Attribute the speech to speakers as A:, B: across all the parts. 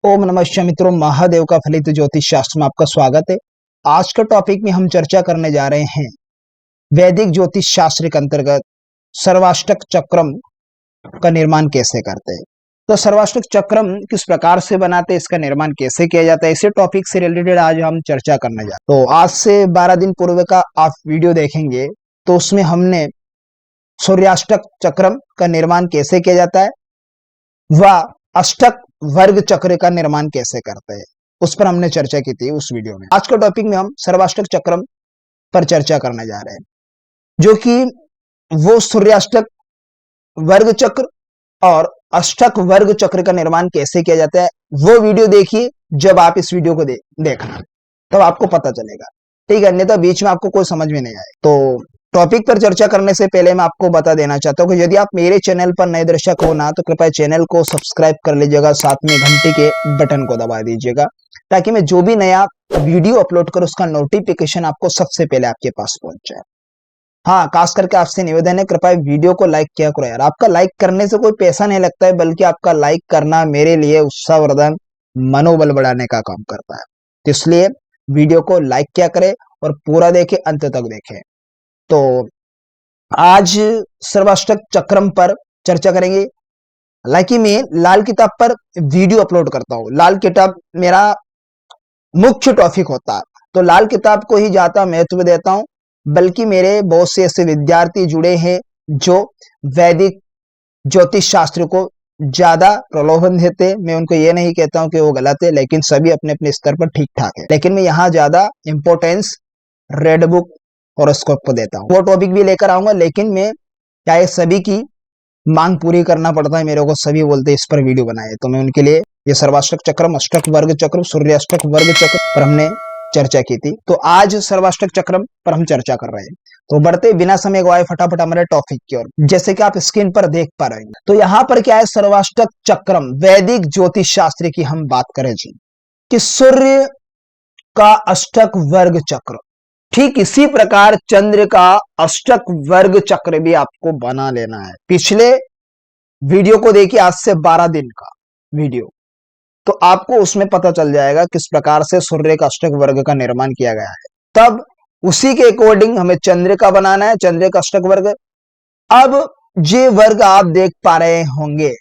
A: ओम नमः शिवाय मित्रों, महादेव का फलित ज्योतिष शास्त्र में आपका स्वागत है। आज के टॉपिक में हम चर्चा करने जा रहे हैं वैदिक ज्योतिष शास्त्र के अंतर्गत सर्वाष्टक चक्रम का निर्माण कैसे करते हैं। तो सर्वाष्टक चक्रम किस प्रकार से बनाते हैं, इसका निर्माण कैसे किया जाता है, इसी टॉपिक से रिलेटेड आज हम चर्चा करने जा रहे हैं। तो आज से 12 दिन पूर्व का आप वीडियो देखेंगे तो उसमें हमने सूर्याष्टक चक्रम का निर्माण कैसे किया जाता है व अष्टक वर्ग चक्र का निर्माण कैसे करते हैं उस पर हमने चर्चा की थी उस वीडियो में। आज के टॉपिक में हम सर्वाष्टक चक्रम पर चर्चा करने जा रहे हैं, जो कि वो सूर्याष्टक वर्ग चक्र और अष्टक वर्ग चक्र का निर्माण कैसे किया जाता है वो वीडियो देखिए। जब आप इस वीडियो को देखना तब आपको पता चलेगा, ठीक है, अन्यथा बीच में आपको कोई समझ में नहीं आए। तो टॉपिक पर चर्चा करने से पहले मैं आपको बता देना चाहता हूँ कि यदि आप मेरे चैनल पर नए दर्शक हो ना तो कृपया चैनल को सब्सक्राइब कर लीजिएगा, साथ में घंटी के बटन को दबा दीजिएगा ताकि मैं जो भी नया वीडियो अपलोड करूँ उसका नोटिफिकेशन आपको सबसे पहले आपके पास पहुंच जाए। हाँ, खास करके आपसे निवेदन है, कृपया वीडियो को लाइक किया करो यार। आपका लाइक करने से कोई पैसा नहीं लगता है, बल्कि आपका लाइक करना मेरे लिए उत्साहवर्धन मनोबल बढ़ाने का काम करता है। तो इसलिए वीडियो को लाइक किया करें और पूरा देखें, अंत तक देखें। तो आज सर्वाष्टक चक्रम पर चर्चा करेंगे। हालांकि मैं लाल किताब पर वीडियो अपलोड करता हूँ, लाल किताब मेरा मुख्य टॉपिक होता है, तो लाल किताब को ही ज्यादा महत्व देता हूँ। बल्कि मेरे बहुत से ऐसे विद्यार्थी जुड़े हैं जो वैदिक ज्योतिष शास्त्र को ज्यादा प्रलोभन देते हैं। मैं उनको ये नहीं कहता हूँ कि वो गलत है, लेकिन सभी अपने अपने स्तर पर ठीक ठाक है। लेकिन मैं यहाँ ज्यादा इंपॉर्टेंस रेड बुक हॉरोस्कोप को देता हूँ। वो टॉपिक भी लेकर आऊंगा, लेकिन मैं क्या सभी की मांग पूरी करना पड़ता है मेरे को। सभी बोलते हैं इस पर वीडियो बनाए, तो मैं उनके लिए ये सर्वाष्टक चक्रम, अष्टक वर्ग चक्र, सूर्याष्टक वर्ग चक्र पर हमने चर्चा की थी। तो आज सर्वाष्टक चक्रम पर हम चर्चा कर रहे हैं। तो बढ़ते बिना समय गवाए फटाफट हमारे टॉपिक की ओर। जैसे कि आप स्क्रीन पर देख पा रहे हैं, तो यहाँ पर क्या है, सर्वाष्टक चक्रम वैदिक ज्योतिष शास्त्र की हम बात करें जी, कि सूर्य का अष्टक वर्ग चक्र, ठीक इसी प्रकार चंद्र का अष्टक वर्ग चक्र भी आपको बना लेना है। पिछले वीडियो को देखिए, आज से 12 दिन का वीडियो, तो आपको उसमें पता चल जाएगा किस प्रकार से सूर्य का अष्टक वर्ग का निर्माण किया गया है। तब उसी के अकॉर्डिंग हमें चंद्र का बनाना है, चंद्र का अष्टक वर्ग। अब ये वर्ग आप देख पा रहे होंगे,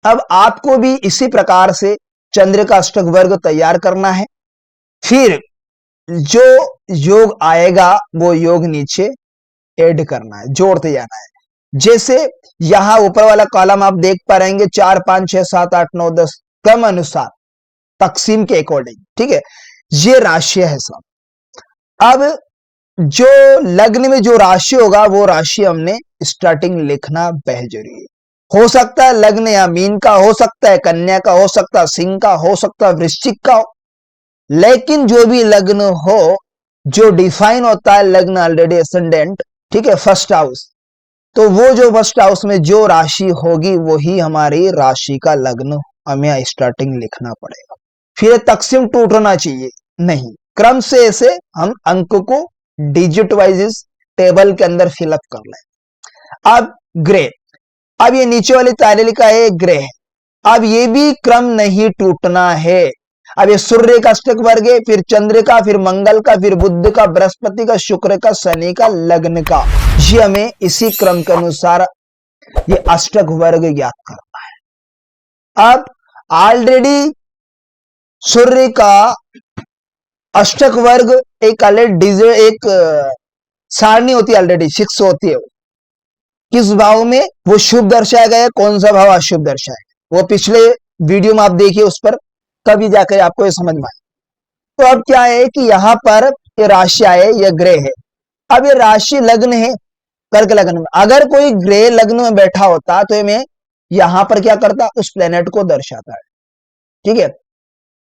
A: अब आपको भी इसी प्रकार से चंद्र का अष्टक वर्ग तैयार करना है। फिर जो योग आएगा वो योग नीचे ऐड करना है, जोड़ते जाना है। जैसे यहां ऊपर वाला कॉलम आप देख पा रहेंगे 4 5 6 7 8 9 10 क्रम अनुसार तकसीम के अकॉर्डिंग, ठीक है, ये राशि है सब। अब जो लग्न में जो राशि होगा वो राशि हमने स्टार्टिंग लिखना बेहद जरूरी है। हो सकता है लग्न या मीन का, हो सकता है कन्या का, हो सकता है सिंह का, हो सकता है वृश्चिक का हो, लेकिन जो भी लग्न हो, जो डिफाइन होता है लग्न ऑलरेडी एसेंडेंट, ठीक है, फर्स्ट हाउस, तो वो जो फर्स्ट हाउस में जो राशि होगी वही हमारी राशि का लग्न हमें स्टार्टिंग लिखना पड़ेगा। फिर तकसीम टूटना चाहिए नहीं, क्रम से ऐसे हम अंक को डिजिट वाइज टेबल के अंदर फिलअप कर लें। अब ग्रे, अब ये नीचे वाली तालिका है ग्रे है, अब ये भी क्रम नहीं टूटना है। अब ये सूर्य का अष्टक वर्ग है, फिर चंद्र का, फिर मंगल का, फिर बुध का, बृहस्पति का, शुक्र का, शनि का, लग्न का, ये हमें इसी क्रम के अनुसार ये अष्टक वर्ग ज्ञात करना है। अब ऑलरेडी सूर्य का अष्टक वर्ग एक एक सारणी होती है, ऑलरेडी 6 होती है। किस भाव में वो शुभ दर्शाया गया, कौन सा भाव अशुभ दर्शाया गया, वो पिछले वीडियो में आप देखिए, उस पर तभी जाकर आपको ये समझ में आए। तो अब क्या है कि यहां पर ये राशि आए, ये ग्रह है। अब ये राशि लग्न है, कर्क लग्न में, अगर कोई ग्रह लग्न में बैठा होता तो मैं यहां पर क्या करता, उस प्लेनेट को दर्शाता है, ठीक है,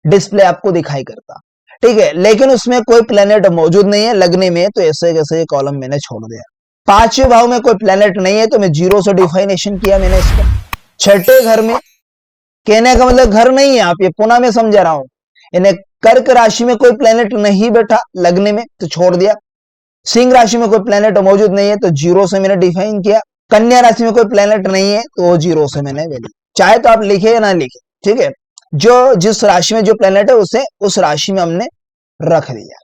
A: डिस्प्ले आपको दिखाई करता, ठीक है, लेकिन उसमें कोई प्लेनेट मौजूद नहीं है लग्न में, तो ऐसे कैसे कॉलम मैंने छोड़ दिया। 5वें भाव में कोई प्लेनेट नहीं है तो मैं 0 से डिफाइनेशन किया मैंने इसको। 6ठे घर में, कहने का मतलब घर नहीं है, आप ये पुनः में समझा रहा हूं, इन्हें कर्क राशि में कोई प्लेनेट नहीं बैठा लग्न में तो छोड़ दिया। सिंह राशि में कोई प्लेनेट मौजूद नहीं है तो 0 से मैंने डिफाइन किया। कन्या राशि में कोई प्लेनेट नहीं है तो 0 से मैंने वैल्यू, चाहे तो आप लिखे या ना लिखे, ठीक है। जो जिस राशि में जो प्लेनेट है उसे उस राशि में हमने रख दिया।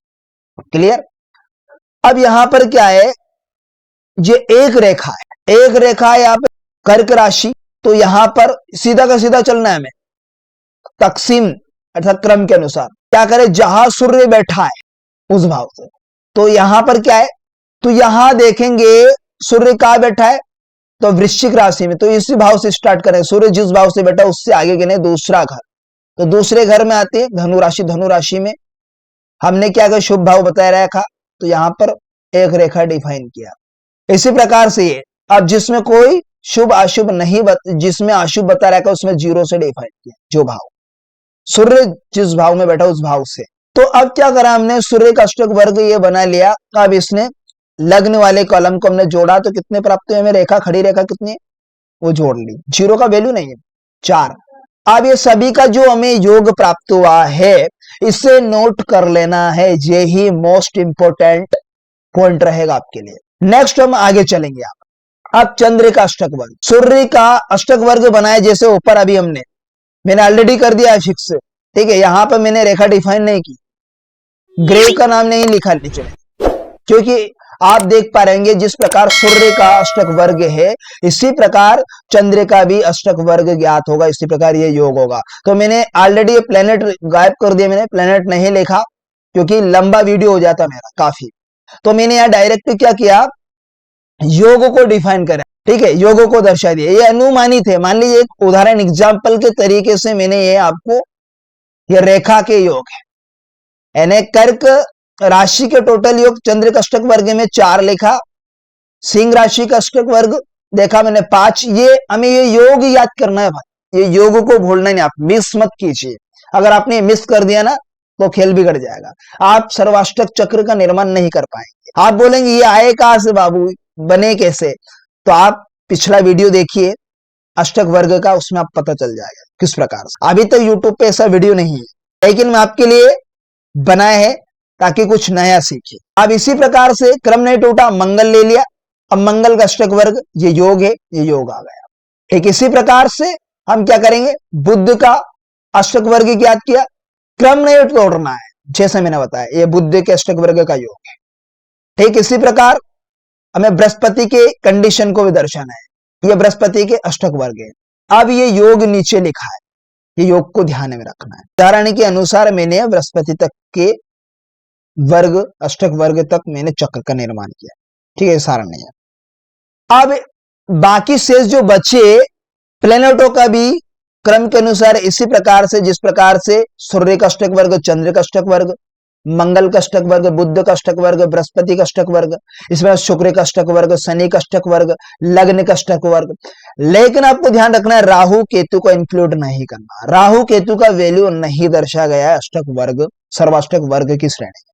A: क्लियर। अब यहां पर क्या है, ये एक रेखा है, एक रेखा है यहाँ पे कर्क राशि। तो यहां पर सीधा का सीधा चलना है हमें तकसीम अर्थात क्रम के अनुसार। क्या करें, जहां सूर्य बैठा है उस भाव से। तो यहां पर क्या है, तो यहां देखेंगे सूर्य कहां बैठा है, तो वृश्चिक राशि में। तो इसी भाव से स्टार्ट करें, सूर्य जिस भाव से बैठा उससे आगे गिने दूसरा घर। तो दूसरे घर में आते हैं धनु राशि। धनु राशि में हमने क्या किया, शुभ भाव बताया रखा। तो यहां पर एक रेखा डिफाइन किया। इसी प्रकार से ये अब जिसमें कोई शुभ अशुभ नहीं जिसमें अशुभ बता रखा उसमें जीरो से डिफाइन किया, जो भाव सूर्य जिस भाव में बैठा उस भाव से। तो अब क्या करा हमने, सूर्य का अष्टक वर्ग ये बना लिया। अब इसने लग्न वाले कॉलम को हमने जोड़ा तो कितने प्राप्त हुए हमें, रेखा खड़ी रेखा कितनी, वो जोड़ ली। जीरो का वैल्यू नहीं है, 4। अब ये सभी का जो हमें योग प्राप्त हुआ है इसे नोट कर लेना है, यही मोस्ट इंपोर्टेंट पॉइंट रहेगा आपके लिए। नेक्स्ट हम आगे चलेंगे। अब चंद्र का अष्टक वर्ग, सूर्य का अष्टक वर्ग बनाए जैसे ऊपर अभी मैंने ऑलरेडी कर दिया है फिक्स। ठीक है, यहां पर मैंने रेखा डिफाइन नहीं की, ग्रे का नाम नहीं लिखा नीचे, क्योंकि आप देख पा रहेंगे जिस प्रकार सूर्य का अष्टक वर्ग है इसी प्रकार चंद्र का भी अष्टक वर्ग ज्ञात होगा, इसी प्रकार ये योग होगा। तो मैंने ऑलरेडी ये प्लेनेट गायब कर दिया, मैंने प्लेनेट नहीं लिखा क्योंकि लंबा वीडियो हो जाता मेरा काफी। तो मैंने यहाँ डायरेक्ट क्या किया, योग को डिफाइन करा। ठीक है, योगों को दर्शा दिया, ये अनुमानित है। मान लीजिए एक उदाहरण एग्जाम्पल के तरीके से मैंने ये आपको ये रेखा के योग है, यानी कर्क राशि के टोटल योग चंद्र का अष्टक वर्ग में 4 लिखा, सिंह राशि का अष्टक वर्ग देखा मैंने 5। ये हमें ये योग याद करना है भाई, ये योग को भूलना नहीं, आप मिस मत कीजिए। अगर आपने मिस कर दिया ना तो खेल बिगड़ जाएगा, आप सर्वाष्टक चक्र का निर्माण नहीं कर पाएंगे। आप बोलेंगे ये आए कहां से बाबू, बने कैसे, तो आप पिछला वीडियो देखिए अष्टक वर्ग का, उसमें आप पता चल जाएगा किस प्रकार से। अभी तक यूट्यूब पे ऐसा वीडियो नहीं है, लेकिन मैं आपके लिए बनाया है ताकि कुछ नया सीखिए। अब इसी प्रकार से क्रम नहीं टूटा, मंगल ले लिया। अब मंगल का अष्टक वर्ग ये योग है, ये योग आ गया। ठीक इसी प्रकार से हम क्या करेंगे, बुध का अष्टक वर्ग ज्ञात किया, क्रम नहीं तोड़ना है जैसे मैंने बताया, ये बुध के अष्टक वर्ग का योग है। ठीक इसी प्रकार हमें बृहस्पति के कंडीशन को भी दर्शाना है, ये बृहस्पति के अष्टक वर्ग है। अब ये योग नीचे लिखा है, ये योग को ध्यान में रखना है। उदाहरण के अनुसार मैंने बृहस्पति तक के वर्ग अष्टक वर्ग तक मैंने चक्र का निर्माण किया। ठीक है, सारा नहीं है। अब बाकी शेष जो बचे प्लेनेटों का भी क्रम के अनुसार इसी प्रकार से, जिस प्रकार से सूर्य का अष्टक वर्ग, चंद्र का अष्टक वर्ग, मंगल का अष्टक वर्ग, बुध का अष्टक वर्ग, बृहस्पति का अष्टक वर्ग, इसमें शुक्र का अष्टक वर्ग, शनि का अष्टक वर्ग, लग्न का अष्टक वर्ग। लेकिन आपको ध्यान रखना है राहु केतु को इंक्लूड नहीं करना, राहु केतु का वैल्यू नहीं दर्शाया गया है अष्टक वर्ग सर्वाष्टक वर्ग की श्रेणी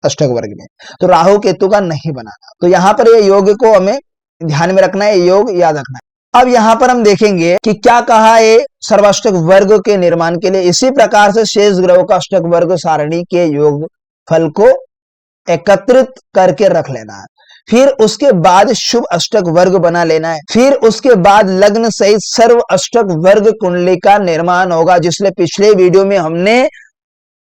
A: अष्टक वर्ग में, तो राहु केतु का नहीं बनाना। तो यहां पर ये योग को हमें ध्यान में रखना है, योग याद रखना है। अब यहां पर हम देखेंगे कि क्या कहा है सर्वाष्टक वर्ग के निर्माण के लिए। इसी प्रकार से शेष ग्रहों का अष्टक वर्ग सारणी के योग फल को एकत्रित करके रख लेना है, फिर उसके बाद शुभ अष्टक वर्ग बना लेना है, फिर उसके बाद लग्न सहित सर्व अष्टक वर्ग कुंडली का निर्माण होगा, जिसलिए पिछले वीडियो में हमने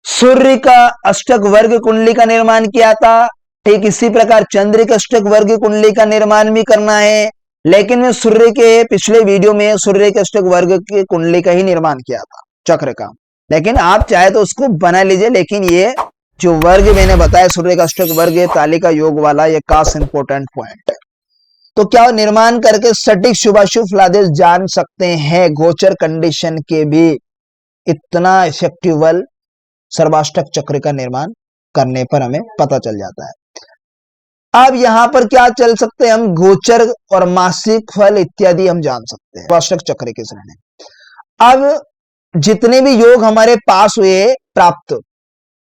A: सूर्य का अष्टक वर्ग कुंडली का निर्माण किया था। ठीक इसी प्रकार चंद्र के अष्टक वर्ग कुंडली का निर्माण भी करना है, लेकिन मैं सूर्य के पिछले वीडियो में सूर्य के अष्टक वर्ग की कुंडली का ही निर्माण किया था चक्र का, लेकिन आप चाहे तो उसको बना लीजिए। लेकिन ये जो वर्ग मैंने बताया सूर्य का अष्टक वर्ग तालिका योग वाला, ये खास इंपोर्टेंट पॉइंट है। तो क्या निर्माण करके सटीक शुभाशुभ फलादेश जान सकते हैं, गोचर कंडीशन के भी इतना इफेक्टिव सर्वाष्टक चक्र का निर्माण करने पर हमें पता चल जाता है। अब यहां पर क्या चल सकते हैं हम, गोचर और मासिक फल इत्यादि हम जान सकते हैं सर्वाष्टक चक्र के श्रेणी। अब जितने भी योग हमारे पास हुए प्राप्त,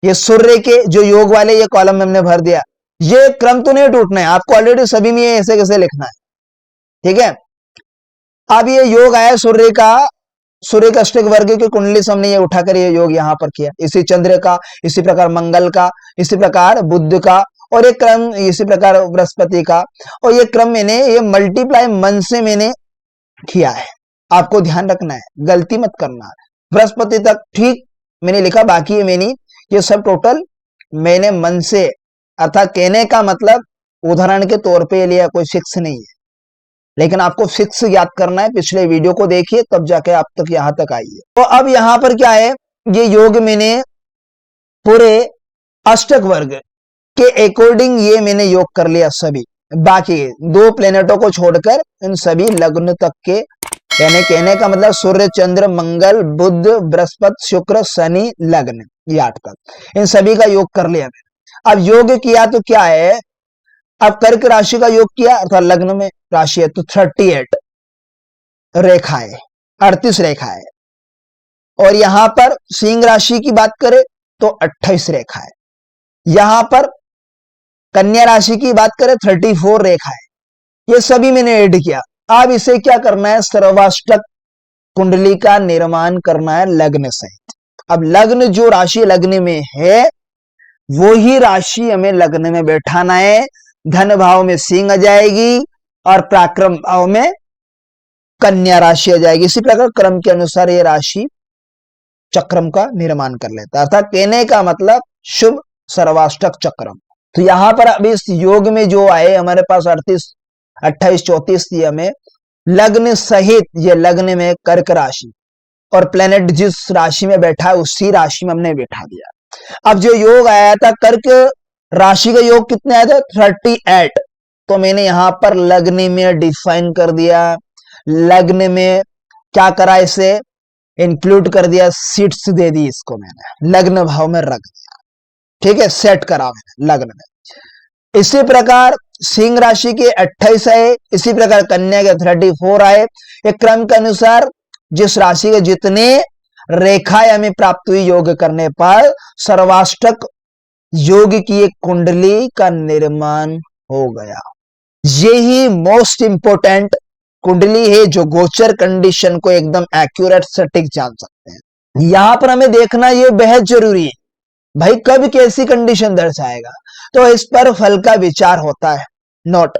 A: ये सूर्य के जो योग वाले ये कॉलम में हमने भर दिया, ये क्रम तो नहीं टूटना है, आपको ऑलरेडी सभी में ऐसे कैसे लिखना है। ठीक है, अब ये योग आया सूर्य का, सूर्य का अष्टक वर्ग की कुंडली से हमने ये उठाकर ये योग यहां पर किया, इसी चंद्र का, इसी प्रकार मंगल का, इसी प्रकार बुध का, और एक क्रम इसी प्रकार बृहस्पति का, और ये क्रम मैंने ये मल्टीप्लाई मन से मैंने किया है। आपको ध्यान रखना है, गलती मत करना। बृहस्पति तक ठीक मैंने लिखा, बाकी है मैंने ये सब टोटल मैंने मन से, अर्थात कहने का मतलब उदाहरण के तौर पे लिया, कोई फिक्स नहीं है, लेकिन आपको फिक्स याद करना है। पिछले वीडियो को देखिए तब जाके आप तक यहां तक आइए। तो अब यहां पर क्या है, ये योग मैंने पूरे अष्टक वर्ग के अकॉर्डिंग ये मैंने योग कर लिया सभी, बाकी दो प्लेनेटों को छोड़कर इन सभी लग्न तक के, यानी कहने का मतलब सूर्य चंद्र मंगल बुध बृहस्पति शुक्र शनि लग्न, ये 8 तक इन सभी का योग कर लिया मैंने। अब योग किया तो क्या है, अब कर्क राशि का योग किया अर्थात लग्न में राशि है तो 38 रेखाएं, 38 रेखाएं, और यहां पर सिंह राशि की बात करें तो 28 रेखाएं, यहां पर कन्या राशि की बात करें 34 रेखाएं, ये सभी मैंने ऐड किया। अब इसे क्या करना है, सर्वाष्टक कुंडली का निर्माण करना है लग्न सहित। अब लग्न जो राशि लग्न में है वो ही राशि हमें लग्न में बैठाना है। धन भाव में सिंह आ जाएगी और पराक्रम भाव में कन्या राशि आ जाएगी। इसी प्रकार क्रम के अनुसार ये राशि चक्रम का निर्माण कर लेता है, अर्थात कहने का मतलब शुभ सर्वाष्टक चक्रम। तो यहां पर अभी इस योग में जो आए हमारे पास 38 28 34 दिए हमें लग्न सहित, ये लग्न में कर्क राशि और प्लेनेट जिस राशि में बैठा है उसी राशि में हमने बैठा दिया। अब जो योग आया था कर्क राशि का योग कितने आया था 38, तो मैंने यहां पर लग्न में डिफाइन कर दिया, लग्न में क्या करा, इसे इंक्लूड कर दिया, सीट्स दे दी इसको मैंने, लग्न भाव में रख दिया, ठीक है, सेट करा मैंने लग्न में। इसी प्रकार सिंह राशि के 28 आए, इसी प्रकार कन्या के 34 आए। एक क्रम के अनुसार जिस राशि के जितने रेखाएं हमें प्राप्त हुई योग करने पर सर्वाष्टक योग की एक कुंडली का निर्माण हो गया। यही मोस्ट इंपोर्टेंट कुंडली है जो गोचर कंडीशन को एकदम एक्यूरेट सटीक जान सकते हैं। यहां पर हमें देखना यह बेहद जरूरी है, भाई कब कैसी कंडीशन दर्शाएगा, तो इस पर फल का विचार होता है। नोट,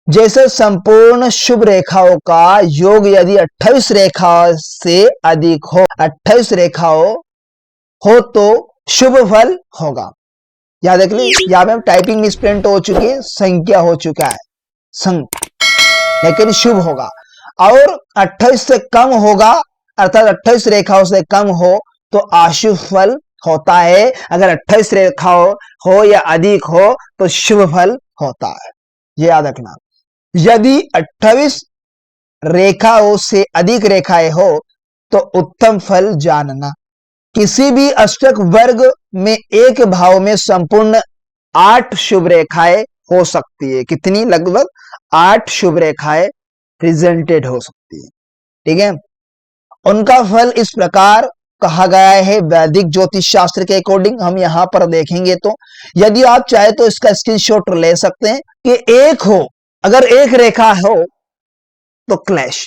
A: जैसे संपूर्ण शुभ रेखाओं का योग यदि 28 रेखाओं से अधिक हो, 28 रेखाओं हो तो शुभ फल होगा। याद देख ली, यहां पे टाइपिंग मिसप्रिंट हो चुकी है, संख्या हो चुका है संग, लेकिन शुभ होगा। और 28 से कम होगा, अर्थात 28 रेखाओं से कम हो तो अशुभ फल होता है। अगर 28 रेखाओं हो या अधिक हो तो शुभ फल होता है, ये याद रखना। यदि 28 रेखाओं से अधिक रेखाएं हो तो उत्तम फल जानना। किसी भी अष्टक वर्ग में एक भाव में संपूर्ण 8 शुभ रेखाएं हो सकती है। कितनी? लगभग 8 शुभ रेखाएं प्रेजेंटेड हो सकती है, ठीक है। उनका फल इस प्रकार कहा गया है वैदिक ज्योतिष शास्त्र के अकॉर्डिंग। हम यहां पर देखेंगे तो यदि आप चाहे तो इसका स्क्रीनशॉट ले सकते हैं कि एक हो, अगर एक रेखा हो तो क्लैश,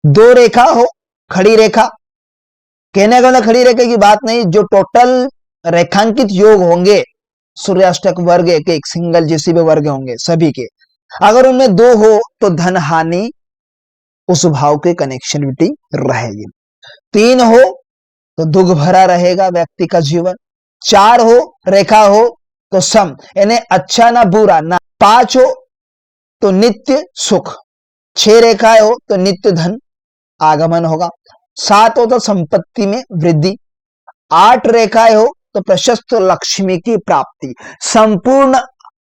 A: 2 रेखा हो, खड़ी रेखा, कहने का मतलब खड़ी रेखा की बात नहीं, जो टोटल रेखांकित योग होंगे सूर्याष्टक वर्ग के, एक सिंगल जिस भी वर्ग होंगे सभी के, अगर उनमें 2 हो तो धन हानि उस भाव के कनेक्शनिटी रहेगी। 3 हो तो दुख भरा रहेगा व्यक्ति का जीवन। 4 हो रेखा हो तो सम, यानी अच्छा ना बुरा ना। 5 हो तो नित्य सुख। 6 रेखाएं हो तो नित्य धन आगमन होगा। 7 हो तो संपत्ति में वृद्धि। 8 रेखाएं हो तो प्रशस्त लक्ष्मी की प्राप्ति। संपूर्ण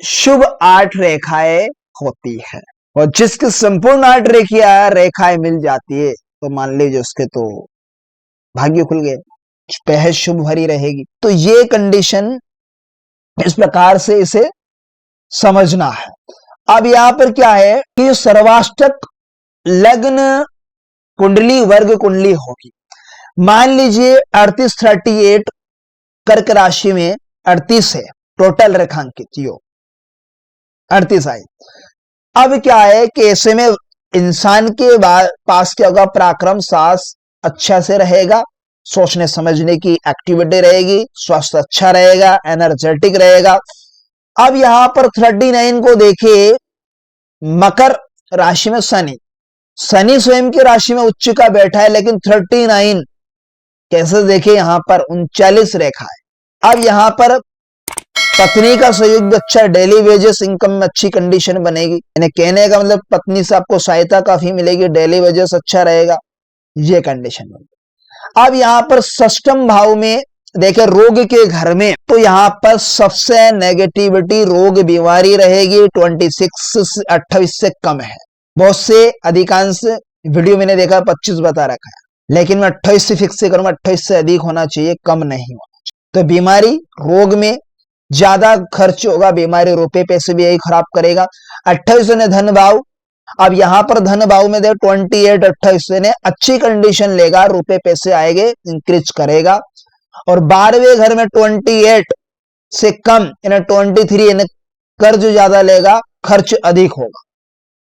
A: शुभ 8 रेखाएं होती है, और जिसके संपूर्ण 8 रेखाएं मिल जाती है तो मान लीजिए उसके तो भाग्य खुल गए, बेहद शुभ भरी रहेगी। तो ये कंडीशन इस प्रकार से इसे समझना है। अब यहां पर क्या है कि सर्वाष्टक लग्न कुंडली वर्ग कुंडली होगी। मान लीजिए 38 कर्क राशि में 38 है टोटल रेखांकित योग, 38 आई। अब क्या है कि ऐसे में इंसान के पास क्या होगा, पराक्रम साहस अच्छा से रहेगा, सोचने समझने की एक्टिविटी रहेगी, स्वास्थ्य अच्छा रहेगा, एनर्जेटिक रहेगा। अब यहां पर 39 को देखिए, मकर राशि में शनि, शनि स्वयं की राशि में उच्च का बैठा है, लेकिन 39 कैसे देखिए यहाँ पर 39 रेखा है। अब यहाँ पर पत्नी का सहयोग भी अच्छा, डेली वेजेस इनकम में अच्छी कंडीशन बनेगी, यानी कहने का मतलब पत्नी से आपको सहायता काफी मिलेगी, डेली वेजेस अच्छा रहेगा, ये कंडीशन बनेगी। अब यहाँ पर षष्ठम भाव में देखे रोग के घर में, तो यहाँ पर सबसे नेगेटिविटी रोग बीमारी रहेगी, 28 से कम है। बहुत से अधिकांश वीडियो मैंने देखा 25 बता रखा है, लेकिन मैं 28 से फिक्स करूंगा, 28 से अधिक होना चाहिए, कम नहीं होना चाहिए। तो बीमारी रोग में ज्यादा खर्च होगा, बीमारी रुपए पैसे भी यही खराब करेगा। 28 ने धन भाव, अब यहाँ पर धन भाव में देखो 28 28 ने अच्छी कंडीशन लेगा, रुपए पैसे आएंगे, इंक्रीज करेगा। और 12वें घर में 28 से कम यानी 23 यानी कर्ज ज्यादा लेगा, खर्च अधिक होगा,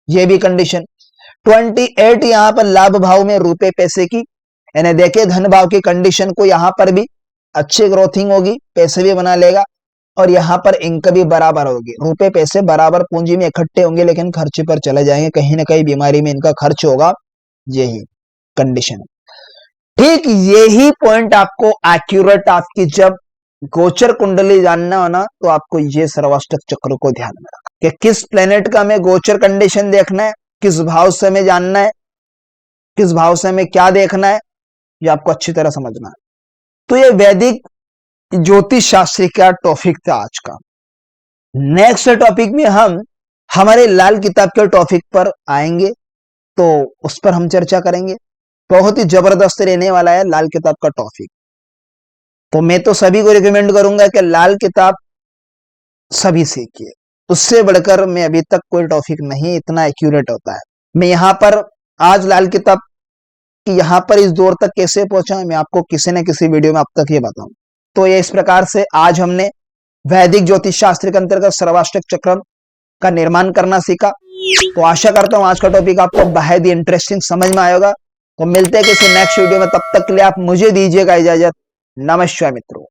A: ये भी कंडीशन। 28 यहाँ पर लाभ भाव में रुपए पैसे की, यानी देखे धन भाव की कंडीशन को, यहाँ पर भी अच्छी ग्रोथिंग होगी, पैसे भी बना लेगा। और यहाँ पर इनकम भी बराबर होगी, रुपए पैसे बराबर पूंजी में इकट्ठे होंगे, लेकिन खर्चे पर चले जाएंगे, कहीं ना कहीं बीमारी में इनका खर्च होगा, यही कंडीशन। ठीक यही पॉइंट आपको एक्यूरेट, आपकी जब गोचर कुंडली जानना हो ना, तो आपको ये सर्वाष्टक चक्र को ध्यान में रखना कि किस प्लेनेट का हमें गोचर कंडीशन देखना है, किस भाव से हमें जानना है, किस भाव से हमें क्या देखना है, ये आपको अच्छी तरह समझना है। तो ये वैदिक ज्योतिष शास्त्र का टॉपिक था आज का। नेक्स्ट टॉपिक में हम हमारे लाल किताब के टॉपिक पर आएंगे, तो उस पर हम चर्चा करेंगे। बहुत ही जबरदस्त रहने वाला है लाल किताब का टॉपिक। तो मैं तो सभी को रिकमेंड करूंगा कि लाल किताब सभी सीखिए, उससे बढ़कर मैं अभी तक कोई टॉपिक नहीं इतना एक्यूरेट होता है। मैं यहाँ पर आज लाल किताब की यहाँ पर इस दौर तक कैसे पहुंचा, मैं आपको किसी न किसी वीडियो में अब तक ये बताऊं। तो ये इस प्रकार से आज हमने वैदिक ज्योतिष शास्त्र के अंतर्गत सर्वाष्टक चक्र का निर्माण करना सीखा। तो आशा करता हूं आज का टॉपिक आपको बेहद ही इंटरेस्टिंग समझ में आएगा। तो मिलते हैं किसी नेक्स्ट वीडियो में, तब तक के लिए आप मुझे दीजिएगा इजाजत। नमस्कार मित्रों।